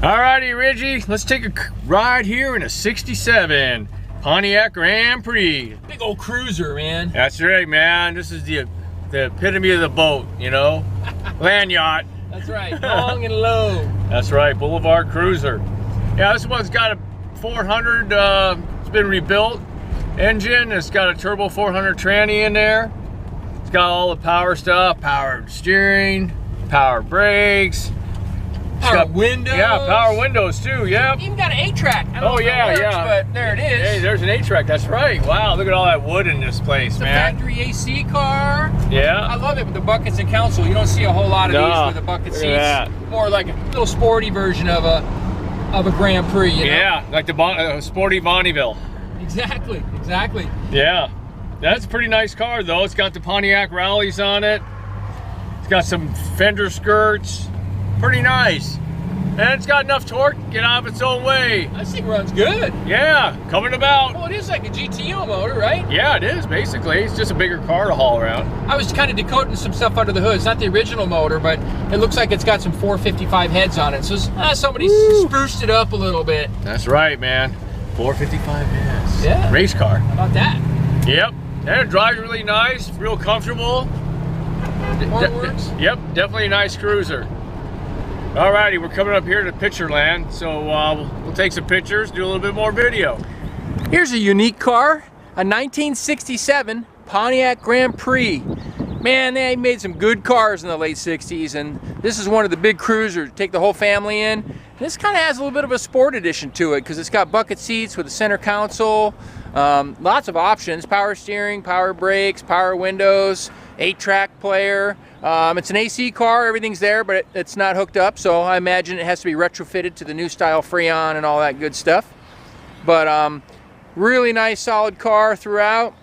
Alrighty, Reggie, let's take a ride here in a 67 Pontiac Grand Prix. Big old cruiser, man. That's right, man. This is the epitome of the boat, you know? Land yacht. That's right, long and low. That's right, boulevard cruiser. Yeah, this one's got a 400, it's been rebuilt engine. It's got a turbo 400 tranny in there. It's got all the power stuff, power steering, power brakes. Power windows. Yeah, power windows too, yeah. Even got an 8-track. Oh yeah, works, yeah. But there it is. Hey, there's an 8-track, that's right. Wow, look at all that wood in this place, it's man. It's a factory AC car. Yeah. I love it with the buckets and console. You don't see a whole lot of these with the bucket seats. More like a little sporty version of a Grand Prix, you know? Yeah, like the sporty Bonneville. Exactly, exactly. Yeah, that's a pretty nice car though. It's got the Pontiac Rallies on it. It's got some fender skirts. Pretty nice. And it's got enough torque to get out of its own way. This thing runs good. Yeah, coming about. Well, it is like a GTO motor, right? Yeah, it is, basically. It's just a bigger car to haul around. I was kind of decoding some stuff under the hood. It's not the original motor, but it looks like it's got some 455 heads on it. So somebody spruced it up a little bit. That's right, man. 455 heads. Yeah. Race car. How about that? Yep. And it drives really nice, real comfortable. Works. Yep, definitely a nice cruiser. Alrighty, we're coming up here to picture land, so we'll take some pictures, do a little bit more video. Here's a unique car, a 1967 Pontiac Grand Prix. Man, they made some good cars in the late 60s, and this is one of the big cruisers. Take the whole family in. This kind of has a little bit of a sport edition to it because it's got bucket seats with a center console, lots of options, power steering, power brakes, power windows, 8-track player. It's an AC car, everything's there, but it's not hooked up, so I imagine it has to be retrofitted to the new style Freon and all that good stuff. But really nice solid car throughout,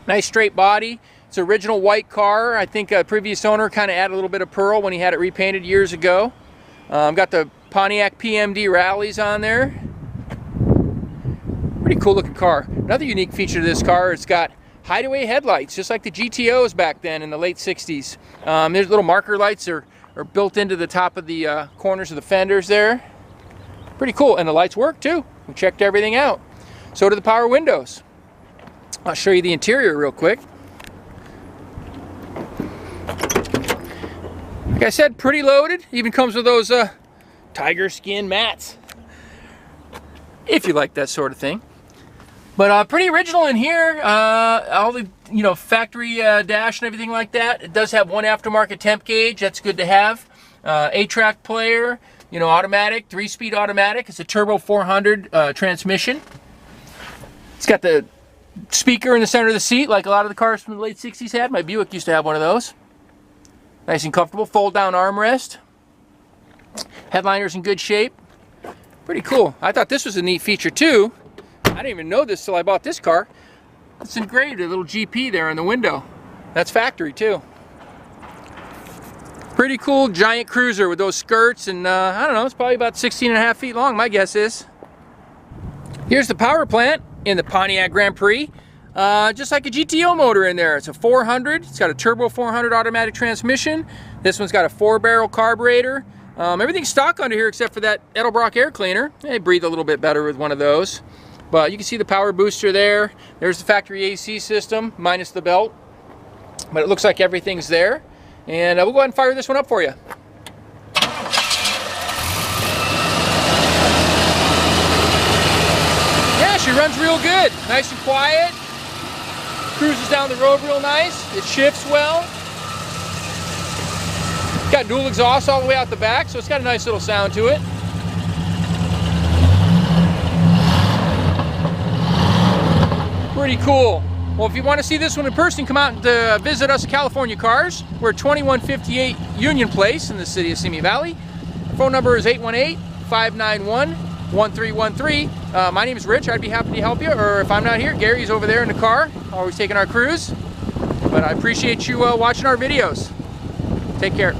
nice straight body. It's an original white car. I think a previous owner kind of added a little bit of pearl when he had it repainted years ago. Got the Pontiac PMD rallies on there. Pretty cool looking car. Another unique feature of this car, it's got hideaway headlights, just like the GTOs back then in the late 60s. There's little marker lights are built into the top of the corners of the fenders there. Pretty cool, and the lights work too. We checked everything out. So do the power windows. I'll show you the interior real quick. Like I said, pretty loaded. Even comes with those tiger skin mats, if you like that sort of thing. But pretty original in here. All the factory dash and everything like that. It does have one aftermarket temp gauge. That's good to have. 8-track player. Automatic, 3-speed automatic. It's a turbo 400 transmission. It's got the speaker in the center of the seat, like a lot of the cars from the late 60s had. My Buick used to have one of those. Nice and comfortable. Fold down armrest. Headliner's in good shape. Pretty cool. I thought this was a neat feature too. I didn't even know this till I bought this car. It's engraved, a little GP there in the window. That's factory too. Pretty cool giant cruiser with those skirts, and I don't know, it's probably about 16.5 feet long, my guess is. Here's the power plant in the Pontiac Grand Prix. Just like a GTO motor in there. It's a 400. It's got a turbo 400 automatic transmission. This one's got a 4-barrel carburetor. Everything's stock under here except for that Edelbrock air cleaner. They breathe a little bit better with one of those. But you can see the power booster there. There's the factory AC system, minus the belt. But it looks like everything's there. And we'll go ahead and fire this one up for you. Yeah, she runs real good. Nice and quiet. Cruises down the road real nice. It shifts well. Got dual exhaust all the way out the back, so it's got a nice little sound to it. Pretty cool. Well, if you want to see this one in person, come out and visit us at California Cars. We're at 2158 Union Place in the city of Simi Valley. Our phone number is 818-591-1313. My name is Rich. I'd be happy to help you. Or if I'm not here, Gary's over there in the car, always taking our cruise. But I appreciate you watching our videos. Take care.